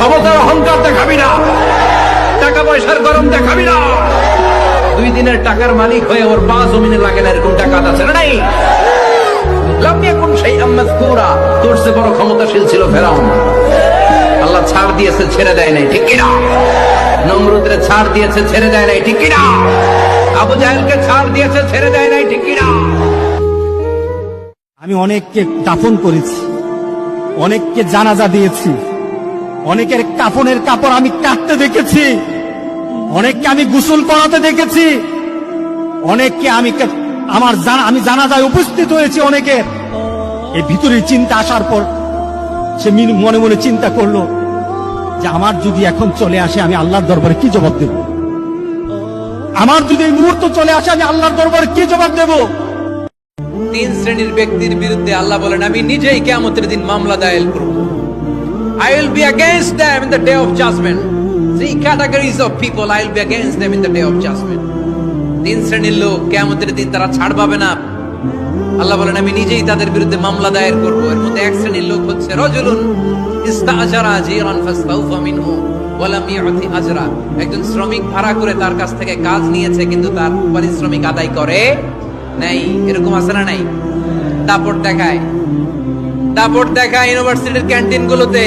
ক্ষমতার অহংকার দেখাবি না, টাকা পয়সার গরম দেখাবি না। 2 দিনের টাকার মালিক হয়ে ওর পা জমিনে লাগে না, এরকম টাকা আছে না? নাই। লাম ইয়াকুন শাইআম মাযকুরা, তোর চেয়ে বড় ক্ষমতাশীল ছিল ফেরাউন। আল্লাহ ছাড় দিয়েছে, ছেড়ে দেয় নাই, ঠিক কিনা? নমরুদরে ছাড় দিয়েছে, ছেড়ে দেয় নাই, ঠিক কিনা? আবু জাহেলকে ছাড় দিয়েছে, ছেড়ে দেয় নাই, ঠিক কিনা? আমি অনেককে দাফন করেছি, অনেককে জানাজা দিয়েছি, অনেকের কাফনের কাপড় আমি কাটতে দেখেছি, অনেককে আমি গোসল করাতে দেখেছি, অনেককে আমি জানাজায় উপস্থিত হয়েছি অনেকের। এই ভিতরে চিন্তা আসার পর সে মনে মনে চিন্তা করলো যে আমার যদি এখন চলে আসে আমি আল্লাহর দরবারে কি জবাব দেব? আমার যদি এই মুহূর্ত চলে আসে আমি আল্লাহর দরবারে কি জবাব দেব? 3 শ্রেণীর ব্যক্তির বিরুদ্ধে আল্লাহ বলেন আমি নিজেই কিয়ামতের দিন মামলা দায়ের করব। I will be against them in the day of judgment. 3 categories of people I will be against them in the day of judgment. 3 শ্রেণীর লোক কিয়ামতের দিন তারা ছাড় পাবে না। আল্লাহ বলেন আমি নিজেই তাদের বিরুদ্ধে মামলা দায়ের করব। এর মধ্যে এক শ্রেণীর লোক হচ্ছে রাজুলুন ইস্তাআজারা আজিরান ফাস্তাউফা মিনহু ওয়া লাম ইউতি আজরা। একজন শ্রমিক ভাড়া করে তার কাছ থেকে কাজ নিয়েছে কিন্তু তার পারিশ্রমিক আদায় করে নাই। এরকম আছে না নাই? দাপট দেখায় ইউনিভার্সিটির ক্যান্টিন গুলোতে